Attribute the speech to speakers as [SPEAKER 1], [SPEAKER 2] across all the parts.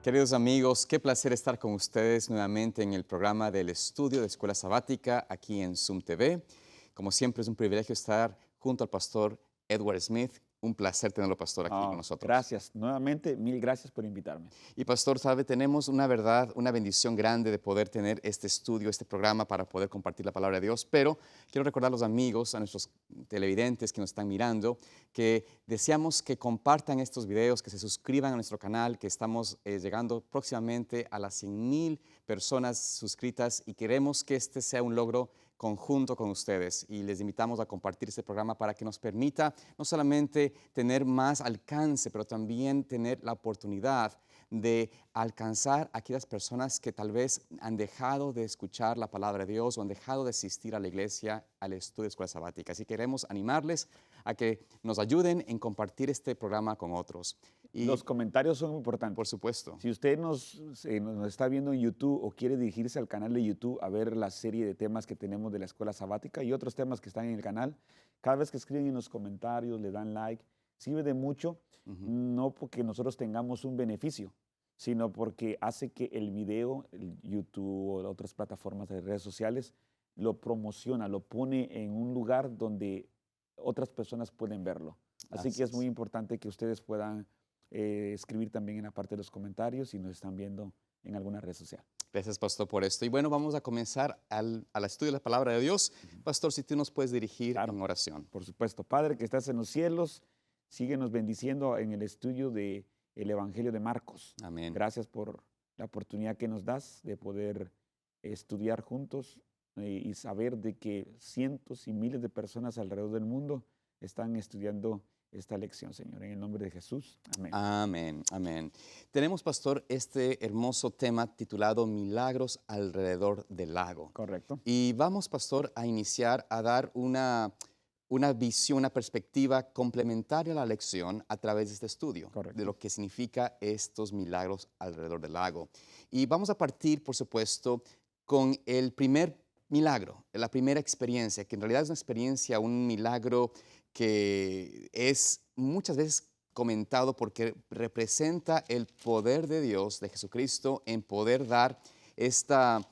[SPEAKER 1] Queridos amigos, qué placer estar con ustedes nuevamente en el programa del estudio de Escuela Sabática aquí en Zoom TV. Como siempre es un privilegio estar junto al pastor Edward Smith. Un placer tenerlo, pastor, aquí con nosotros.
[SPEAKER 2] Gracias. Nuevamente, mil gracias por invitarme.
[SPEAKER 1] Y pastor, sabe, tenemos una verdad, una bendición grande de poder tener este estudio, este programa para poder compartir la palabra de Dios. Pero quiero recordar a los amigos, a nuestros televidentes que nos están mirando, que deseamos que compartan estos videos, que se suscriban a nuestro canal, que estamos llegando próximamente a las 100,000 personas suscritas y queremos que este sea un logro conjunto con ustedes y les invitamos a compartir este programa para que nos permita no solamente tener más alcance, pero también tener la oportunidad de alcanzar a aquellas personas que tal vez han dejado de escuchar la palabra de Dios o han dejado de asistir a la iglesia, al estudio de escuela sabática. Así queremos animarles a que nos ayuden en compartir este programa con otros. Y,
[SPEAKER 2] Los comentarios son
[SPEAKER 1] por
[SPEAKER 2] importantes.
[SPEAKER 1] supuesto,
[SPEAKER 2] Si usted nos está viendo en YouTube o quiere dirigirse al canal de YouTube a ver la serie de temas que tenemos de la escuela sabática y otros temas que están en el canal, cada vez que escriben en los comentarios, le dan like, sirve de mucho, no porque nosotros tengamos un beneficio, sino porque hace que el video, el YouTube o otras plataformas de redes sociales, lo promociona, lo pone en un lugar donde otras personas pueden verlo. Así
[SPEAKER 1] así
[SPEAKER 2] que es muy
[SPEAKER 1] es.
[SPEAKER 2] importante que ustedes puedan escribir también en la parte de los comentarios si nos están viendo en alguna red social.
[SPEAKER 1] Gracias, pastor, por esto. Y bueno, vamos a comenzar al estudio de la palabra de Dios. Pastor, si tú nos puedes dirigir
[SPEAKER 2] Claro,
[SPEAKER 1] en oración.
[SPEAKER 2] por supuesto. Padre que estás en los cielos, síguenos bendiciendo en el estudio del Evangelio de Marcos.
[SPEAKER 1] Amén.
[SPEAKER 2] Gracias por la oportunidad que nos das de poder estudiar juntos y saber de que cientos y miles de personas alrededor del mundo están estudiando esta lección, Señor. En el nombre de Jesús. Amén.
[SPEAKER 1] Amén, amén. Tenemos, pastor, este hermoso tema titulado Milagros alrededor del lago.
[SPEAKER 2] Correcto.
[SPEAKER 1] Y vamos, pastor, a iniciar a dar una visión, una perspectiva complementaria a la lección a través de este estudio, de
[SPEAKER 2] Correcto.
[SPEAKER 1] lo que significa estos milagros alrededor del lago. Y vamos a partir, por supuesto, con el primer milagro, la primera experiencia, que en realidad es una experiencia, un milagro que es muchas veces comentado porque representa el poder de Dios, de Jesucristo, en poder dar esta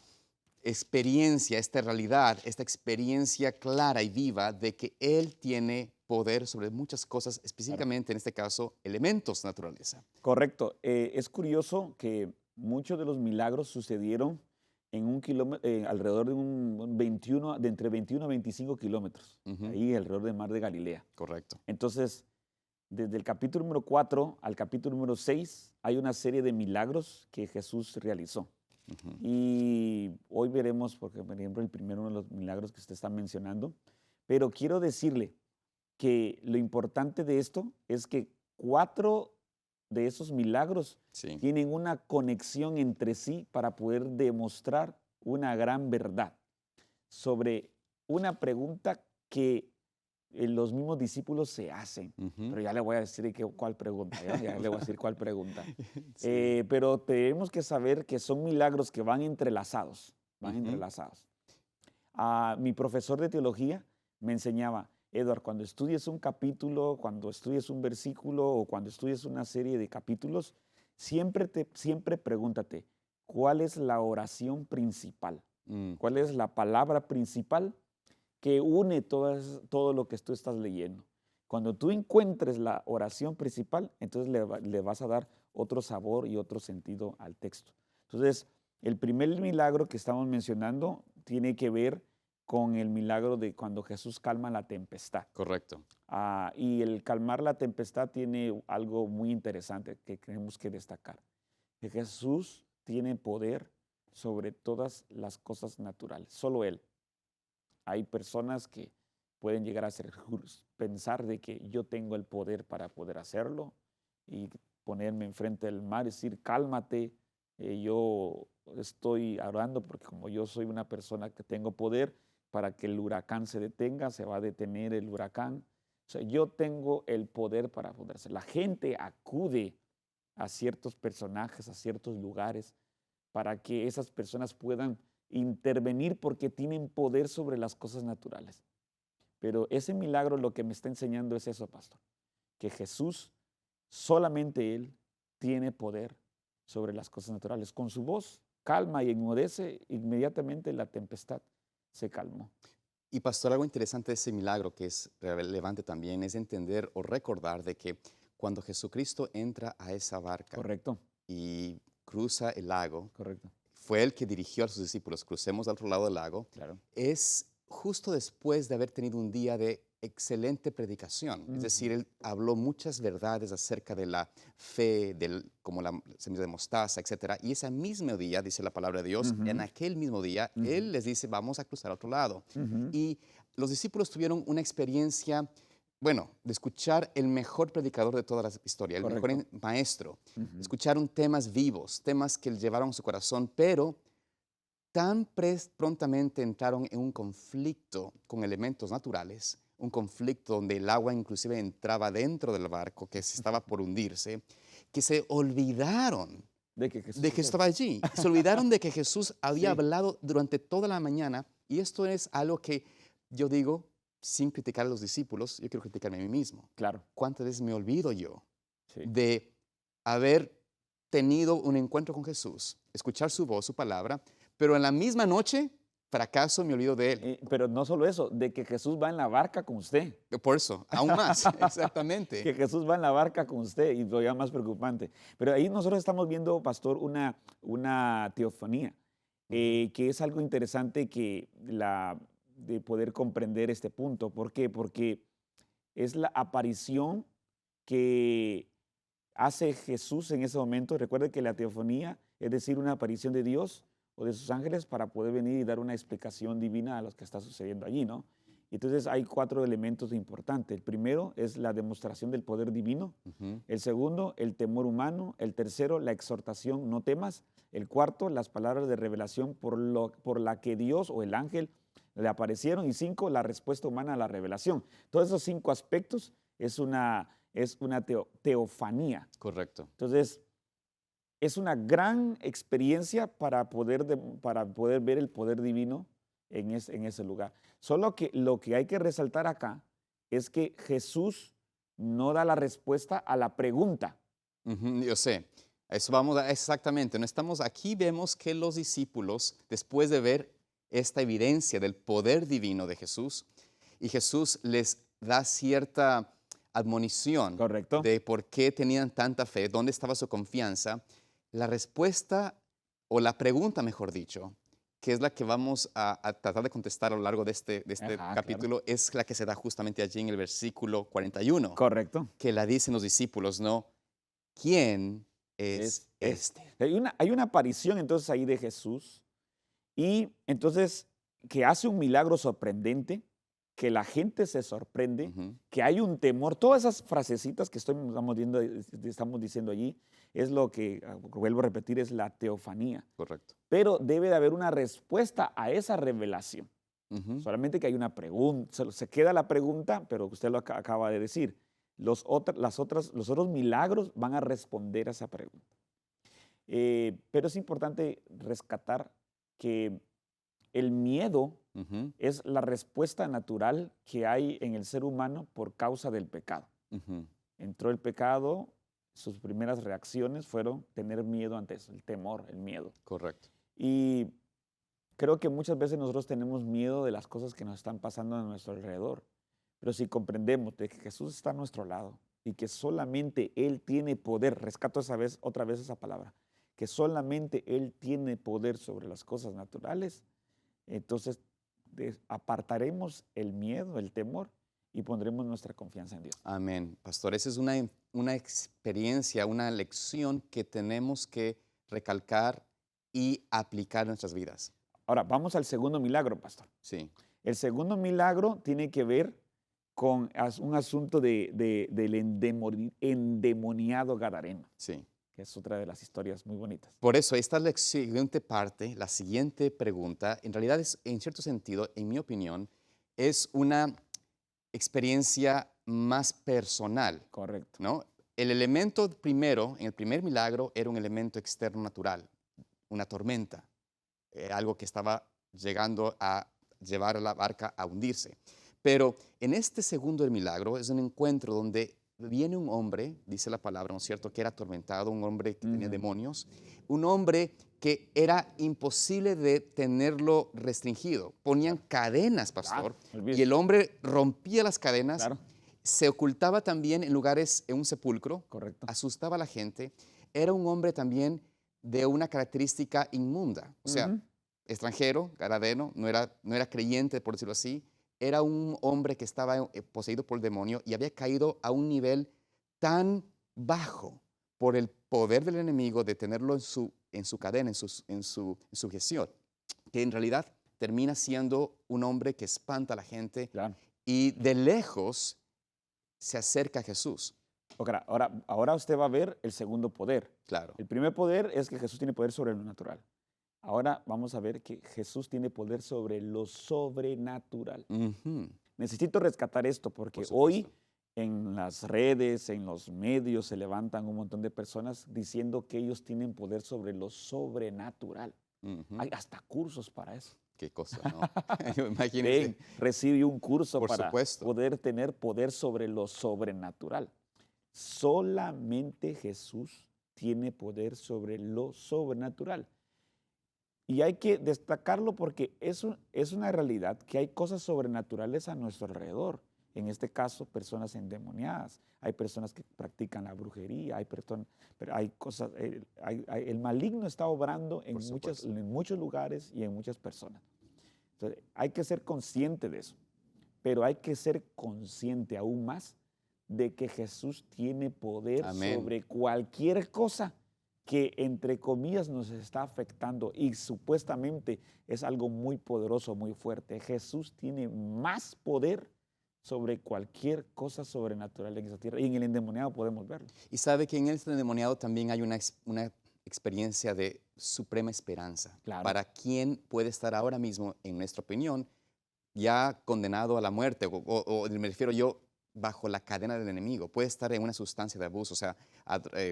[SPEAKER 1] experiencia, esta realidad, esta experiencia clara y viva de que Él tiene poder sobre muchas cosas,
[SPEAKER 2] Claro.
[SPEAKER 1] específicamente en este caso, elementos de naturaleza.
[SPEAKER 2] Correcto. Es curioso que muchos de los milagros sucedieron en un kilómetro, alrededor de un 21, de entre 21 a 25 kilómetros,
[SPEAKER 1] Ujú,
[SPEAKER 2] ahí alrededor del mar de Galilea.
[SPEAKER 1] correcto.
[SPEAKER 2] Entonces, desde el capítulo número 4 al capítulo número 6 hay una serie de milagros que Jesús realizó.
[SPEAKER 1] Ujú,
[SPEAKER 2] Y hoy veremos, porque por ejemplo, el primero de los milagros que usted está mencionando, pero quiero decirle que lo importante de esto es que 4 de esos milagros
[SPEAKER 1] sí,
[SPEAKER 2] tienen una conexión entre sí para poder demostrar una gran verdad sobre una pregunta que los mismos discípulos se hacen.
[SPEAKER 1] ujú.
[SPEAKER 2] Pero ya le voy a decir cuál pregunta, ya le voy a decir cuál pregunta.
[SPEAKER 1] Sí,
[SPEAKER 2] Pero tenemos que saber que son milagros que van entrelazados, van
[SPEAKER 1] ujú,
[SPEAKER 2] entrelazados. Mi profesor de teología me enseñaba, Edward, cuando estudies un capítulo, cuando estudies un versículo o cuando estudies una serie de capítulos, siempre pregúntate, ¿cuál es la oración principal?
[SPEAKER 1] mm,
[SPEAKER 2] ¿Cuál es la palabra principal que une todo lo que tú estás leyendo? Cuando tú encuentres la oración principal, entonces le vas a dar otro sabor y otro sentido al texto. Entonces, el primer milagro que estamos mencionando tiene que ver con el milagro de cuando Jesús calma la tempestad.
[SPEAKER 1] correcto.
[SPEAKER 2] Y el calmar la tempestad tiene algo muy interesante que tenemos que destacar. Que Jesús tiene poder sobre todas las cosas naturales, solo Él. Hay personas que pueden llegar a pensar de que yo tengo el poder para poder hacerlo y ponerme enfrente del mar y decir, cálmate, yo estoy orando porque como yo soy una persona que tengo poder para que el huracán se detenga, se va a detener el huracán. O sea, yo tengo el poder para poder hacer. La gente acude a ciertos personajes, a ciertos lugares, para que esas personas puedan intervenir porque tienen poder sobre las cosas naturales. Pero ese milagro lo que me está enseñando es eso, pastor, que Jesús, solamente Él, tiene poder sobre las cosas naturales. Con su voz calma y enmudece, inmediatamente la tempestad se calmó.
[SPEAKER 1] Y pastor, algo interesante de ese milagro que es relevante también es entender o recordar de que cuando Jesucristo entra a esa barca
[SPEAKER 2] Correcto,
[SPEAKER 1] y cruza el lago,
[SPEAKER 2] correcto,
[SPEAKER 1] fue el que dirigió a sus discípulos, crucemos al otro lado del lago,
[SPEAKER 2] claro.
[SPEAKER 1] es justo después de haber tenido un día de excelente predicación. Es decir, él habló muchas verdades acerca de la fe, como la semilla de mostaza, etc. Y ese mismo día, dice la palabra de Dios, en
[SPEAKER 2] Ujú,
[SPEAKER 1] aquel mismo día,
[SPEAKER 2] ujú,
[SPEAKER 1] él les dice, vamos a cruzar al otro lado.
[SPEAKER 2] ujú.
[SPEAKER 1] Y los discípulos tuvieron una experiencia, bueno, de escuchar el mejor predicador de toda la historia, el mejor
[SPEAKER 2] Correcto.
[SPEAKER 1] maestro.
[SPEAKER 2] Ujú.
[SPEAKER 1] Escucharon temas vivos, temas que llevaron a su corazón, pero tan prontamente entraron en un conflicto con elementos naturales, un conflicto donde el agua inclusive entraba dentro del barco que se estaba por hundirse, que se olvidaron
[SPEAKER 2] De que Jesús
[SPEAKER 1] de que
[SPEAKER 2] es.
[SPEAKER 1] estaba allí. Se olvidaron de que Jesús había
[SPEAKER 2] Sí,
[SPEAKER 1] hablado durante toda la mañana y esto es algo que yo digo, sin criticar a los discípulos, yo quiero criticarme a mí mismo.
[SPEAKER 2] claro.
[SPEAKER 1] ¿Cuántas veces me olvido yo
[SPEAKER 2] Sí.
[SPEAKER 1] de haber tenido un encuentro con Jesús, escuchar su voz, su palabra, pero en la misma noche fracaso, me olvido de él?
[SPEAKER 2] Pero no solo eso, de que Jesús va en la barca con usted.
[SPEAKER 1] Por eso, aún más, exactamente.
[SPEAKER 2] Que Jesús va en la barca con usted y lo ya más preocupante. Pero ahí nosotros estamos viendo, pastor, una teofanía,
[SPEAKER 1] Ujú,
[SPEAKER 2] que es algo interesante de poder comprender este punto. ¿Por qué? Porque es la aparición que hace Jesús en ese momento. Recuerde que la teofanía es decir, una aparición de Dios o de sus ángeles para poder venir y dar una explicación divina a lo que está sucediendo allí, ¿no? Entonces hay 4 elementos importantes. El primero es la demostración del poder divino.
[SPEAKER 1] ujú.
[SPEAKER 2] El segundo, el temor humano. El tercero, la exhortación, no temas. El cuarto, las palabras de revelación por la que Dios o el ángel le aparecieron. Y 5, la respuesta humana a la revelación. Todos esos 5 aspectos es una teofanía.
[SPEAKER 1] Correcto.
[SPEAKER 2] Entonces, es una gran experiencia para poder ver el poder divino en ese lugar. Solo que lo que hay que resaltar acá es que Jesús no da la respuesta a la pregunta.
[SPEAKER 1] Ujú, yo sé. A eso vamos exactamente. No estamos aquí, vemos que los discípulos, después de ver esta evidencia del poder divino de Jesús, y Jesús les da cierta admonición
[SPEAKER 2] ¿Correcto?
[SPEAKER 1] de por qué tenían tanta fe, dónde estaba su confianza, la respuesta, o la pregunta, mejor dicho, que es la que vamos a tratar de contestar a lo largo de este
[SPEAKER 2] Ajá, claro.
[SPEAKER 1] capítulo, es la que se da justamente allí en el versículo 41,
[SPEAKER 2] Correcto.
[SPEAKER 1] que la dicen los discípulos, ¿no? ¿Quién
[SPEAKER 2] Es
[SPEAKER 1] es
[SPEAKER 2] este.
[SPEAKER 1] este?
[SPEAKER 2] Hay una aparición entonces ahí de Jesús y entonces que hace un milagro sorprendente, que la gente se sorprende,
[SPEAKER 1] Ujú,
[SPEAKER 2] que hay un temor. Todas esas frasecitas que estamos diciendo allí es lo que, vuelvo a repetir, es la teofanía.
[SPEAKER 1] correcto.
[SPEAKER 2] Pero debe de haber una respuesta a esa revelación.
[SPEAKER 1] Ujú,
[SPEAKER 2] Solamente que hay una pregunta, se queda la pregunta, pero usted lo acaba de decir. Los otros milagros van a responder a esa pregunta. Pero es importante rescatar que el miedo
[SPEAKER 1] ujú,
[SPEAKER 2] es la respuesta natural que hay en el ser humano por causa del pecado.
[SPEAKER 1] ujú,
[SPEAKER 2] Entró el pecado, sus primeras reacciones fueron tener miedo ante eso, el temor, el miedo.
[SPEAKER 1] correcto.
[SPEAKER 2] Y creo que muchas veces nosotros tenemos miedo de las cosas que nos están pasando a nuestro alrededor. Pero si comprendemos de que Jesús está a nuestro lado y que solamente Él tiene poder, rescato otra vez esa palabra, que solamente Él tiene poder sobre las cosas naturales, entonces apartaremos el miedo, el temor y pondremos nuestra confianza en Dios.
[SPEAKER 1] Amén. Pastor, esa es una experiencia, una lección que tenemos que recalcar y aplicar en nuestras vidas.
[SPEAKER 2] Ahora, vamos al segundo milagro, pastor.
[SPEAKER 1] Sí.
[SPEAKER 2] El segundo milagro tiene que ver con un asunto del endemoniado gadareno,
[SPEAKER 1] Sí.
[SPEAKER 2] que es otra de las historias muy bonitas.
[SPEAKER 1] Por eso, esta es la siguiente parte, la siguiente pregunta, en realidad es, en cierto sentido, en mi opinión, es una experiencia más personal,
[SPEAKER 2] Correcto.
[SPEAKER 1] ¿no? El elemento primero, en el primer milagro, era un elemento externo natural, una tormenta, algo que estaba llegando a llevar a la barca a hundirse. Pero en este segundo milagro es un encuentro donde viene un hombre, dice la palabra, ¿no es cierto?, que era atormentado, un hombre que tenía
[SPEAKER 2] Ujú.
[SPEAKER 1] demonios, un hombre que era imposible de tenerlo restringido. Ponían cadenas, pastor,
[SPEAKER 2] Claro,
[SPEAKER 1] y el hombre rompía las cadenas,
[SPEAKER 2] claro,
[SPEAKER 1] se ocultaba también en lugares, en un sepulcro,
[SPEAKER 2] correcto.
[SPEAKER 1] asustaba a la gente. Era un hombre también de una característica inmunda, o sea,
[SPEAKER 2] Ujú.
[SPEAKER 1] extranjero, garadeno, no era creyente, por decirlo así. Era un hombre que estaba poseído por el demonio y había caído a un nivel tan bajo por el poder del enemigo de tenerlo en su cadena, en su sujeción, que en realidad termina siendo un hombre que espanta a la gente
[SPEAKER 2] Claro.
[SPEAKER 1] y de lejos se acerca a Jesús.
[SPEAKER 2] Ok, ahora usted va a ver el segundo poder.
[SPEAKER 1] Claro.
[SPEAKER 2] El primer poder es que Jesús tiene poder sobre lo natural. Ahora vamos a ver que Jesús tiene poder sobre lo sobrenatural.
[SPEAKER 1] Ujú,
[SPEAKER 2] Necesito rescatar esto
[SPEAKER 1] por
[SPEAKER 2] porque hoy
[SPEAKER 1] supuesto.
[SPEAKER 2] en las redes, en los medios, se levantan un montón de personas diciendo que ellos tienen poder sobre lo sobrenatural.
[SPEAKER 1] Ujú.
[SPEAKER 2] Hay hasta cursos para eso.
[SPEAKER 1] Qué cosa, ¿no? Imagínense,
[SPEAKER 2] Ven, recibe un curso
[SPEAKER 1] por
[SPEAKER 2] para
[SPEAKER 1] supuesto.
[SPEAKER 2] poder tener poder sobre lo sobrenatural. Solamente Jesús tiene poder sobre lo sobrenatural. Y hay que destacarlo porque es una realidad que hay cosas sobrenaturales a nuestro alrededor. En este caso, personas endemoniadas. Hay personas que practican la brujería. Hay cosas. El maligno está obrando
[SPEAKER 1] Por supuesto.
[SPEAKER 2] en muchos lugares y en muchas personas. Entonces, hay que ser consciente de eso. Pero hay que ser consciente aún más de que Jesús tiene poder
[SPEAKER 1] Amén.
[SPEAKER 2] sobre cualquier cosa que entre comillas nos está afectando y supuestamente es algo muy poderoso, muy fuerte. Jesús tiene más poder sobre cualquier cosa sobrenatural en esa tierra y en el endemoniado podemos verlo.
[SPEAKER 1] Y sabe que en este endemoniado también hay una experiencia de suprema esperanza.
[SPEAKER 2] Claro,
[SPEAKER 1] Para quien puede estar ahora mismo, en nuestra opinión, ya condenado a la muerte, o me refiero yo, bajo la cadena del enemigo. Puede estar en una sustancia de abuso, o sea,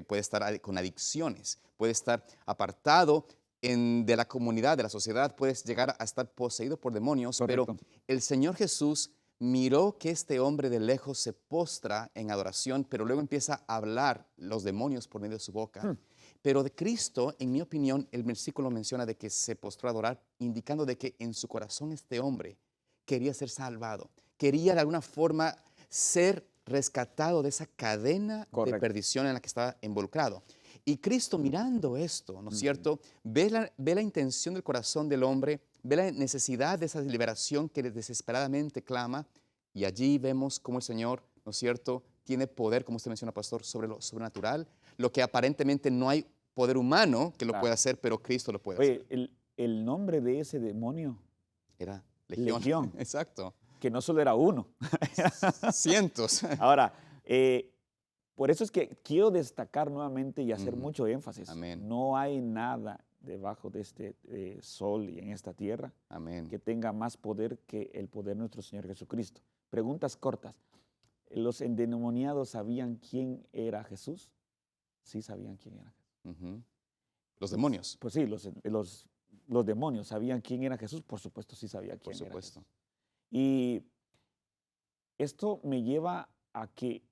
[SPEAKER 1] puede estar con adicciones, puede estar apartado de la comunidad, de la sociedad, puedes llegar a estar poseído por demonios, pero
[SPEAKER 2] correcto.
[SPEAKER 1] el Señor Jesús miró que este hombre de lejos se postra en adoración, pero luego empieza a hablar los demonios por medio de su boca.
[SPEAKER 2] Hmm,
[SPEAKER 1] Pero de Cristo, en mi opinión, el versículo menciona de que se postró a adorar, indicando de que en su corazón este hombre quería ser salvado, quería de alguna forma ser rescatado de esa cadena de
[SPEAKER 2] correcto.
[SPEAKER 1] perdición en la que estaba involucrado. Y Cristo mirando esto, ¿no es
[SPEAKER 2] Ujú.
[SPEAKER 1] cierto? Ve la intención del corazón del hombre, ve la necesidad de esa liberación que desesperadamente clama, y allí vemos cómo el Señor, ¿no es cierto?, tiene poder, como usted menciona, pastor, sobre lo sobrenatural, lo que aparentemente no hay poder humano que lo
[SPEAKER 2] Claro.
[SPEAKER 1] pueda hacer, pero Cristo lo puede hacer.
[SPEAKER 2] Oye, el nombre de ese demonio,
[SPEAKER 1] Era legión,
[SPEAKER 2] Legión,
[SPEAKER 1] exacto.
[SPEAKER 2] que no solo era uno.
[SPEAKER 1] Cientos.
[SPEAKER 2] Ahora, por eso es que quiero destacar nuevamente y hacer
[SPEAKER 1] Ujú.
[SPEAKER 2] mucho énfasis.
[SPEAKER 1] Amén,
[SPEAKER 2] No hay nada debajo de este sol y en esta tierra
[SPEAKER 1] amén.
[SPEAKER 2] que tenga más poder que el poder de nuestro Señor Jesucristo. Preguntas cortas. ¿Los endemoniados sabían quién era Jesús? Sí sabían quién era Jesús.
[SPEAKER 1] Ujú. Los demonios,
[SPEAKER 2] Pues sí, los demonios sabían quién era Jesús. Por supuesto, sí sabía
[SPEAKER 1] por
[SPEAKER 2] quién era Jesús.
[SPEAKER 1] supuesto.
[SPEAKER 2] Y esto me lleva a que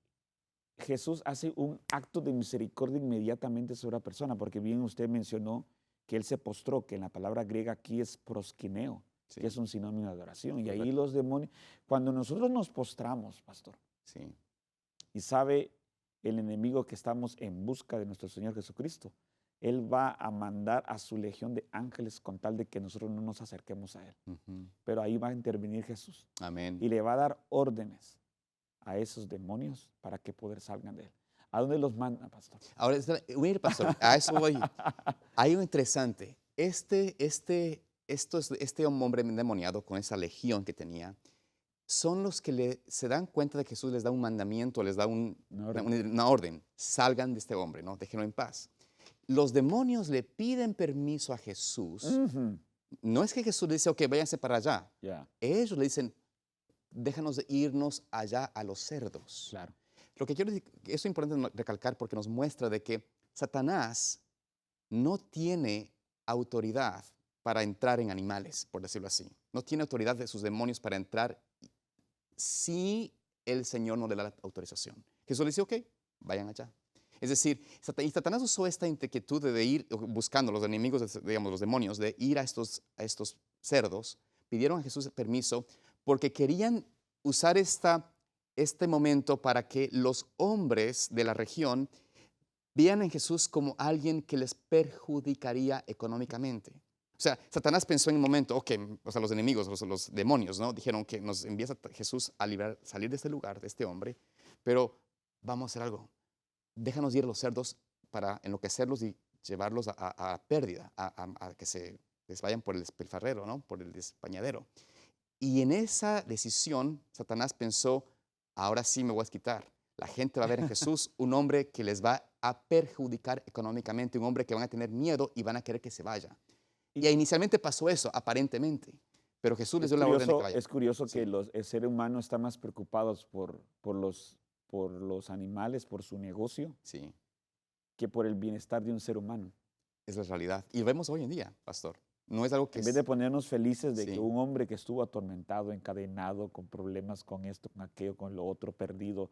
[SPEAKER 2] Jesús hace un acto de misericordia inmediatamente sobre la persona, porque bien usted mencionó que él se postró, que en la palabra griega aquí es proskineo, que es
[SPEAKER 1] Sí,
[SPEAKER 2] un sinónimo de adoración. Y ahí
[SPEAKER 1] correcto.
[SPEAKER 2] los demonios, cuando nosotros nos postramos, pastor,
[SPEAKER 1] Sí,
[SPEAKER 2] y sabe el enemigo que estamos en busca de nuestro Señor Jesucristo, él va a mandar a su legión de ángeles con tal de que nosotros no nos acerquemos a él.
[SPEAKER 1] ujú.
[SPEAKER 2] Pero ahí va a intervenir Jesús
[SPEAKER 1] Amén.
[SPEAKER 2] y le va a dar órdenes a esos demonios para que poder salgan de él. ¿A dónde los manda, pastor?
[SPEAKER 1] Ahora, mire, pastor, a eso voy. Hay un interesante. Este hombre endemoniado con esa legión que tenía, son los que se dan cuenta de que Jesús les da un mandamiento, les da
[SPEAKER 2] Una
[SPEAKER 1] una,
[SPEAKER 2] orden.
[SPEAKER 1] una orden. Salgan de este hombre, ¿no? Déjenlo en paz. Los demonios le piden permiso a Jesús.
[SPEAKER 2] Ujú.
[SPEAKER 1] No es que Jesús le dice, ok, váyanse para allá.
[SPEAKER 2] Ya,
[SPEAKER 1] Ellos le dicen, déjanos de irnos allá a los cerdos.
[SPEAKER 2] claro.
[SPEAKER 1] Lo que quiero decir, eso es importante recalcar porque nos muestra de que Satanás no tiene autoridad para entrar en animales, por decirlo así. No tiene autoridad de sus demonios para entrar si el Señor no le da la autorización. Jesús le dice, ok, vayan allá. Es decir, y Satanás usó esta inquietud de ir buscando los enemigos, digamos, los demonios, de ir a estos cerdos. Pidieron a Jesús permiso porque querían usar este momento para que los hombres de la región vean en Jesús como alguien que les perjudicaría económicamente. O sea, Satanás pensó en un momento, ok, o sea, los enemigos, los demonios, ¿no? Dijeron que nos envías a Jesús a salir de este lugar, de este hombre, pero vamos a hacer algo. Déjanos ir a los cerdos para enloquecerlos y llevarlos a pérdida, a que se les vayan por el despilfarrero, ¿no? Por el despañadero. Y en esa decisión, Satanás pensó, ahora sí me voy a quitar. La gente va a ver en Jesús un hombre que les va a perjudicar económicamente, un hombre que van a tener miedo y van a querer que se vaya. Y inicialmente pasó eso, aparentemente, pero Jesús les dio la orden de que vayan.
[SPEAKER 2] Es curioso
[SPEAKER 1] Sí.
[SPEAKER 2] que el ser humano está más preocupado por los animales, por su negocio,
[SPEAKER 1] Sí,
[SPEAKER 2] que por el bienestar de un ser humano.
[SPEAKER 1] es la realidad. Y lo vemos hoy en día, pastor. No es algo que
[SPEAKER 2] En vez de
[SPEAKER 1] es...
[SPEAKER 2] ponernos felices de
[SPEAKER 1] Sí.
[SPEAKER 2] que un hombre que estuvo atormentado, encadenado, con problemas con esto, con aquello, con lo otro, perdido,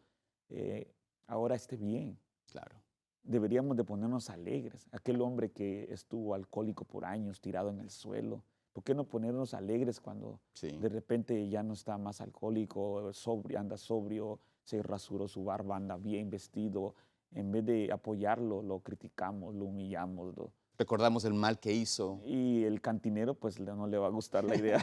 [SPEAKER 2] ahora esté bien.
[SPEAKER 1] Claro.
[SPEAKER 2] Deberíamos de ponernos alegres. Aquel hombre que estuvo alcohólico por años, tirado en el suelo, ¿por qué no ponernos alegres cuando
[SPEAKER 1] Sí.
[SPEAKER 2] de repente ya no está más alcohólico, anda sobrio, se rasuró su barba, anda bien vestido? En vez de apoyarlo, lo criticamos, lo humillamos.
[SPEAKER 1] Recordamos el mal que hizo.
[SPEAKER 2] Y el cantinero, pues no le va a gustar la idea.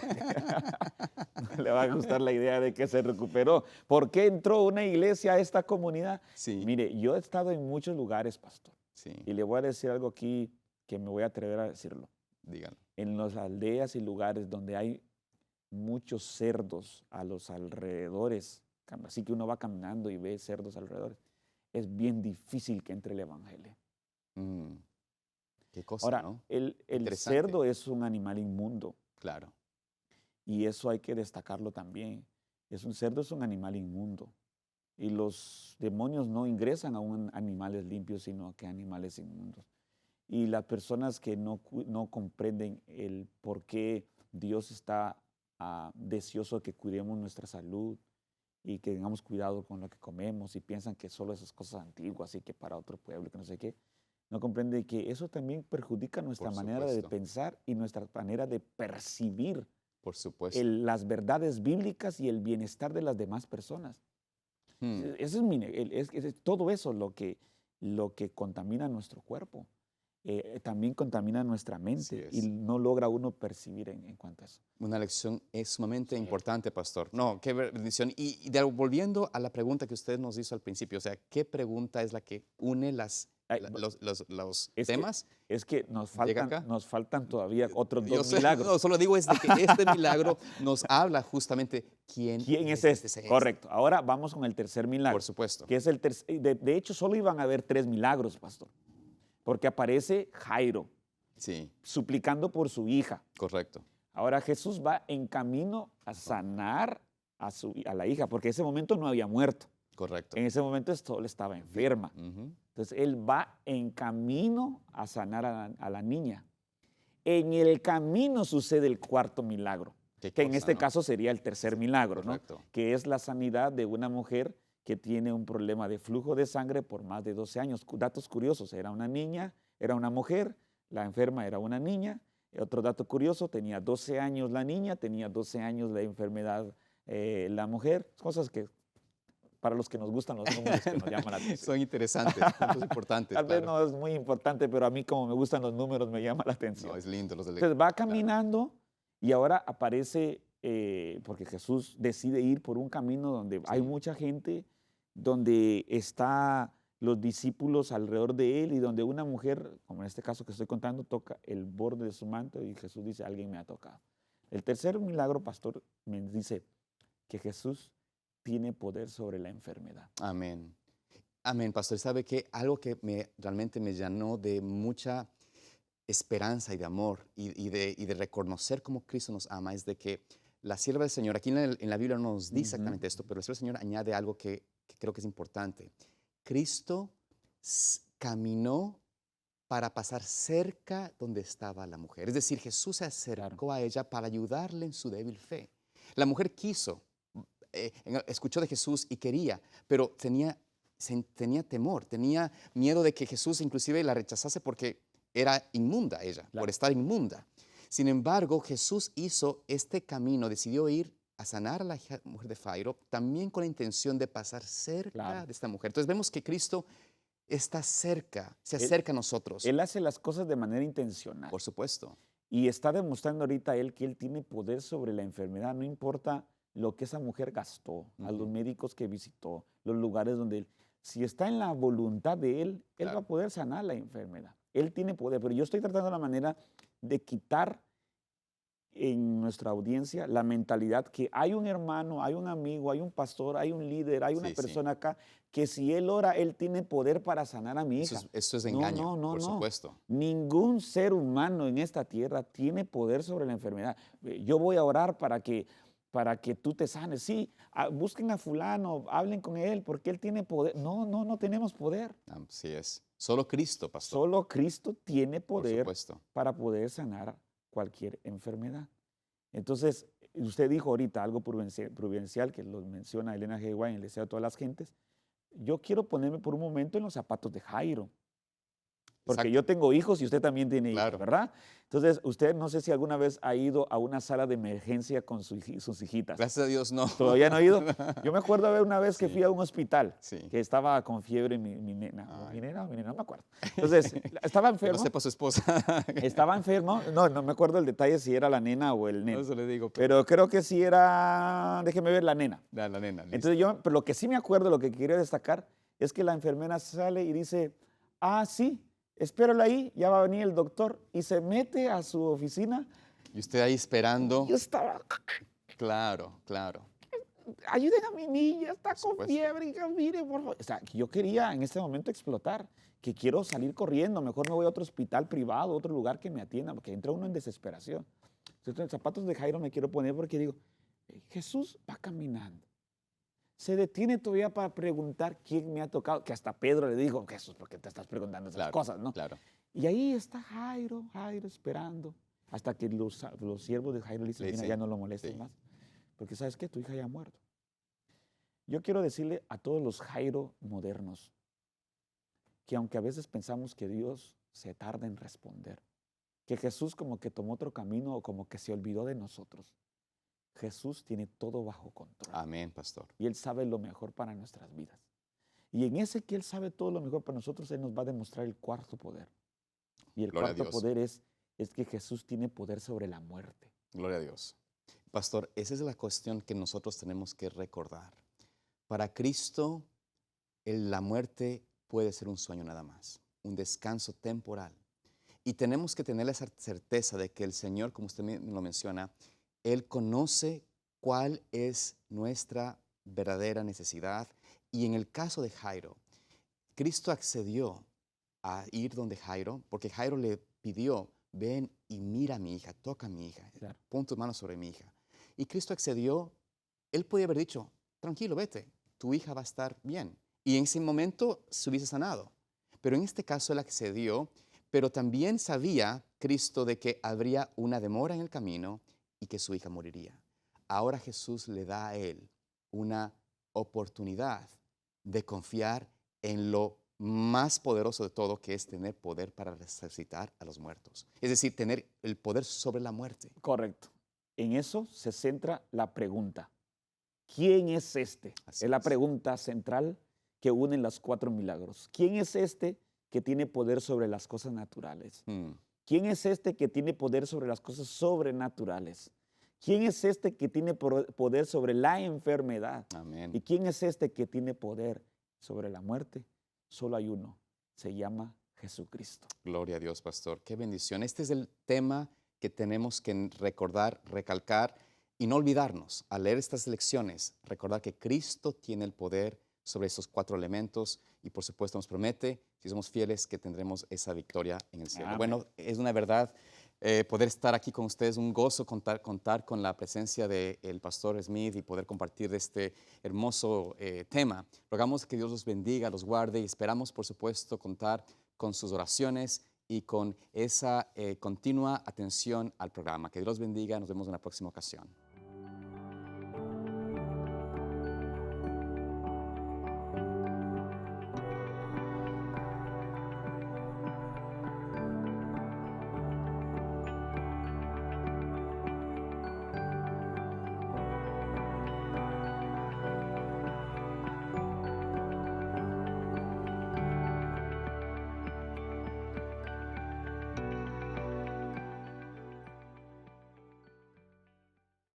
[SPEAKER 2] No le va a gustar la idea de que se recuperó. ¿Por qué entró una iglesia a esta comunidad?
[SPEAKER 1] Sí,
[SPEAKER 2] Mire, yo he estado en muchos lugares, pastor.
[SPEAKER 1] sí,
[SPEAKER 2] Y le voy a decir algo aquí que me voy a atrever a decirlo.
[SPEAKER 1] díganlo.
[SPEAKER 2] En las aldeas y lugares donde hay muchos cerdos a los alrededores, así que uno va caminando y ve cerdos alrededor, es bien difícil que entre el evangelio.
[SPEAKER 1] Mm, qué cosa,
[SPEAKER 2] Ahora,
[SPEAKER 1] ¿no?
[SPEAKER 2] el
[SPEAKER 1] Interesante.
[SPEAKER 2] cerdo es un animal inmundo
[SPEAKER 1] Claro.
[SPEAKER 2] y eso hay que destacarlo también. Un cerdo es un animal inmundo y los demonios no ingresan a animales limpios, sino que a animales inmundos. Y las personas que no comprenden el por qué Dios está deseoso de que cuidemos nuestra salud y que tengamos cuidado con lo que comemos y piensan que solo esas cosas antiguas y que para otro pueblo, que no sé qué, no comprenden que eso también perjudica nuestra
[SPEAKER 1] Por
[SPEAKER 2] manera de
[SPEAKER 1] supuesto.
[SPEAKER 2] pensar y nuestra manera de percibir
[SPEAKER 1] Por supuesto.
[SPEAKER 2] las verdades bíblicas y el bienestar de las demás personas.
[SPEAKER 1] Hmm,
[SPEAKER 2] Eso es todo eso lo que contamina nuestro cuerpo. También contamina nuestra mente
[SPEAKER 1] Así es.
[SPEAKER 2] y no logra uno percibir en cuanto a eso.
[SPEAKER 1] Una lección es sumamente
[SPEAKER 2] Sí.
[SPEAKER 1] importante, pastor. No, qué bendición. Y volviendo a la pregunta que usted nos hizo al principio, o sea, ¿qué pregunta es la que une
[SPEAKER 2] Ay,
[SPEAKER 1] los
[SPEAKER 2] es que-
[SPEAKER 1] temas?
[SPEAKER 2] Es que nos
[SPEAKER 1] ¿Llega acá?
[SPEAKER 2] faltan todavía otros
[SPEAKER 1] Yo
[SPEAKER 2] dos
[SPEAKER 1] sé,
[SPEAKER 2] milagros.
[SPEAKER 1] no, solo digo es de que este milagro nos habla justamente quién
[SPEAKER 2] ¿Quién es
[SPEAKER 1] este.
[SPEAKER 2] este? Correcto. Ahora vamos con el tercer milagro.
[SPEAKER 1] Por supuesto.
[SPEAKER 2] Que es el de hecho, solo iban a haber 3 milagros, pastor. Porque aparece Jairo
[SPEAKER 1] Sí,
[SPEAKER 2] suplicando por su hija.
[SPEAKER 1] correcto.
[SPEAKER 2] Ahora Jesús va en camino a sanar a la hija, porque en ese momento no había muerto.
[SPEAKER 1] Correcto.
[SPEAKER 2] En ese momento solo estaba enferma.
[SPEAKER 1] Ujú.
[SPEAKER 2] Entonces él va en camino a sanar a la niña. En el camino sucede el cuarto milagro,
[SPEAKER 1] Qué
[SPEAKER 2] que en
[SPEAKER 1] cosa,
[SPEAKER 2] este
[SPEAKER 1] ¿no?
[SPEAKER 2] caso sería el tercer milagro, ¿no?
[SPEAKER 1] Correcto.
[SPEAKER 2] Que es la sanidad de una mujer que tiene un problema de flujo de sangre por más de 12 años. Datos curiosos, era una niña, era una mujer, la enferma era una niña. Otro dato curioso, tenía 12 años la niña, tenía 12 años la enfermedad la mujer. Cosas que para los que nos gustan los números que nos llaman la atención.
[SPEAKER 1] Son interesantes, puntos importantes.
[SPEAKER 2] Tal vez
[SPEAKER 1] Claro.
[SPEAKER 2] no es muy importante, pero a mí como me gustan los números me llama la atención.
[SPEAKER 1] No, es lindo los de
[SPEAKER 2] Entonces va caminando y ahora aparece, porque Jesús decide ir por un camino donde hay mucha gente, donde están los discípulos alrededor de él y donde una mujer, como en este caso que estoy contando, toca el borde de su manto y Jesús dice, alguien me ha tocado. El tercer milagro, pastor, me dice que Jesús tiene poder sobre la enfermedad.
[SPEAKER 1] Amén. Amén, pastor. ¿Sabe qué? Algo que realmente me llenó de mucha esperanza y de amor y de reconocer cómo Cristo nos ama es de que la sierva del Señor, aquí en la Biblia no nos dice exactamente esto, pero la sierva del Señor añade algo que creo que es importante. Cristo caminó para pasar cerca donde estaba la mujer. Es decir, Jesús se acercó a ella para ayudarle en su débil fe. La mujer quiso, escuchó de Jesús y quería, pero tenía tenía temor, tenía miedo de que Jesús inclusive la rechazase porque era inmunda ella, por
[SPEAKER 2] Claro.
[SPEAKER 1] estar inmunda. Sin embargo, Jesús hizo este camino, decidió ir a sanar a la mujer de Jairo, también con la intención de pasar cerca
[SPEAKER 2] Claro.
[SPEAKER 1] de esta mujer. Entonces vemos que Cristo está cerca, se
[SPEAKER 2] Él,
[SPEAKER 1] acerca a nosotros,
[SPEAKER 2] él hace las cosas de manera intencional.
[SPEAKER 1] por supuesto.
[SPEAKER 2] Y está demostrando ahorita él que él tiene poder sobre la enfermedad, no importa lo que esa mujer gastó, a los
[SPEAKER 1] Ujú.
[SPEAKER 2] médicos que visitó, los lugares donde él, si está en la voluntad de él, él va
[SPEAKER 1] Claro.
[SPEAKER 2] a poder sanar la enfermedad. Él tiene poder, pero yo estoy tratando la manera de quitar en nuestra audiencia la mentalidad que hay un hermano, hay un amigo, hay un pastor, hay un líder, hay una
[SPEAKER 1] Sí, sí.
[SPEAKER 2] persona acá que si él ora, él tiene poder para sanar a mi
[SPEAKER 1] Eso
[SPEAKER 2] hija.
[SPEAKER 1] eso es
[SPEAKER 2] No,
[SPEAKER 1] engaño,
[SPEAKER 2] no, no,
[SPEAKER 1] por
[SPEAKER 2] no.
[SPEAKER 1] supuesto.
[SPEAKER 2] Ningún ser humano en esta tierra tiene poder sobre la enfermedad. Yo voy a orar para que tú te sanes. Sí, busquen a fulano, hablen con él porque él tiene poder. No, no, no tenemos poder.
[SPEAKER 1] Así es. Solo Cristo, pastor,
[SPEAKER 2] Solo Cristo tiene
[SPEAKER 1] por
[SPEAKER 2] poder
[SPEAKER 1] supuesto.
[SPEAKER 2] para poder sanar cualquier enfermedad. Entonces, usted dijo ahorita algo prudencial que lo menciona Elena G. White en el Deseo de todas las gentes. Yo quiero ponerme por un momento en los zapatos de Jairo. Porque
[SPEAKER 1] Exacto,
[SPEAKER 2] yo tengo hijos y usted también tiene hijos,
[SPEAKER 1] claro.
[SPEAKER 2] ¿verdad? Entonces, usted no sé si alguna vez ha ido a una sala de emergencia con sus hijitas.
[SPEAKER 1] Gracias a Dios, no.
[SPEAKER 2] ¿Todavía no ha ido? Yo me acuerdo de una vez que
[SPEAKER 1] Sí,
[SPEAKER 2] fui a un hospital,
[SPEAKER 1] sí.
[SPEAKER 2] que estaba con fiebre mi nena. ¿O
[SPEAKER 1] Ay.
[SPEAKER 2] mi nena o mi nena? No me acuerdo. Entonces, estaba
[SPEAKER 1] Que no
[SPEAKER 2] enfermo.
[SPEAKER 1] sepa su esposa.
[SPEAKER 2] Estaba enfermo. No, no me acuerdo el detalle si era la nena o el
[SPEAKER 1] No
[SPEAKER 2] nene.
[SPEAKER 1] se le digo,
[SPEAKER 2] Pero creo que sí era, déjeme ver, la nena.
[SPEAKER 1] la nena, listo.
[SPEAKER 2] Entonces pero lo que sí me acuerdo, lo que quería destacar, es que la enfermera sale y dice, sí, espéralo ahí, ya va a venir el doctor, y se mete a su oficina.
[SPEAKER 1] Y usted ahí esperando.
[SPEAKER 2] Yo estaba,
[SPEAKER 1] Claro, claro.
[SPEAKER 2] ayuden a mi niña, está
[SPEAKER 1] Por
[SPEAKER 2] con
[SPEAKER 1] supuesto.
[SPEAKER 2] fiebre, hija, mire, por favor. O sea, yo quería en este momento explotar, que quiero salir corriendo, mejor me voy a otro hospital privado, otro lugar que me atienda, porque entra uno en desesperación. Entonces, en zapatos de Jairo me quiero poner porque digo, Jesús va caminando. Se detiene todavía para preguntar quién me ha tocado, que hasta Pedro le dijo, Jesús, ¿por qué te estás preguntando esas
[SPEAKER 1] Claro,
[SPEAKER 2] cosas? ¿No?
[SPEAKER 1] claro.
[SPEAKER 2] Y ahí está Jairo esperando, hasta que los siervos de Jairo le dicen,
[SPEAKER 1] Le
[SPEAKER 2] mira,
[SPEAKER 1] dicen,
[SPEAKER 2] ya no lo molestes
[SPEAKER 1] sí.
[SPEAKER 2] más, porque sabes qué, tu hija ya ha muerto. Yo quiero decirle a todos los Jairo modernos, que aunque a veces pensamos que Dios se tarda en responder, que Jesús como que tomó otro camino o como que se olvidó de nosotros, Jesús tiene todo bajo control.
[SPEAKER 1] Amén, pastor.
[SPEAKER 2] Y Él sabe lo mejor para nuestras vidas. Y en ese que Él sabe todo lo mejor para nosotros, Él nos va a demostrar el cuarto poder. Y el
[SPEAKER 1] Gloria a
[SPEAKER 2] cuarto
[SPEAKER 1] Dios.
[SPEAKER 2] poder es que Jesús tiene poder sobre la muerte.
[SPEAKER 1] Gloria a Dios. Pastor, esa es la cuestión que nosotros tenemos que recordar. Para Cristo, la muerte puede ser un sueño nada más, un descanso temporal. Y tenemos que tener esa certeza de que el Señor, como usted lo menciona, Él conoce cuál es nuestra verdadera necesidad. Y en el caso de Jairo, Cristo accedió a ir donde Jairo, porque Jairo le pidió, ven y mira a mi hija, toca a mi hija,
[SPEAKER 2] Claro.
[SPEAKER 1] pon tus manos sobre mi hija. Y Cristo accedió, Él podía haber dicho, tranquilo, vete, tu hija va a estar bien. Y en ese momento se hubiese sanado. Pero en este caso Él accedió, pero también sabía Cristo de que habría una demora en el camino y que su hija moriría. Ahora Jesús le da a Él una oportunidad de confiar en lo más poderoso de todo, que es tener poder para resucitar a los muertos. Es decir, tener el poder sobre la muerte.
[SPEAKER 2] Correcto. En eso se centra la pregunta. ¿Quién es este?
[SPEAKER 1] Así
[SPEAKER 2] Es la
[SPEAKER 1] es.
[SPEAKER 2] pregunta central que une los 4 milagros. ¿Quién es este que tiene poder sobre las cosas naturales? ¿Quién es este que tiene poder sobre las cosas sobrenaturales? ¿Quién es este que tiene poder sobre la enfermedad?
[SPEAKER 1] Amén.
[SPEAKER 2] ¿Y quién es este que tiene poder sobre la muerte? Solo hay uno, se llama Jesucristo.
[SPEAKER 1] Gloria a Dios, pastor. Qué bendición. Este es el tema que tenemos que recordar, recalcar y no olvidarnos al leer estas lecciones, recordar que Cristo tiene el poder sobre esos 4 elementos y por supuesto nos promete, si somos fieles, que tendremos esa victoria en el cielo.
[SPEAKER 2] Amén.
[SPEAKER 1] Bueno, es una verdad poder estar aquí con ustedes, un gozo contar con la presencia del pastor Smith y poder compartir este hermoso tema. Rogamos que Dios los bendiga, los guarde y esperamos, por supuesto, contar con sus oraciones y con esa continua atención al programa. Que Dios los bendiga, nos vemos en la próxima ocasión.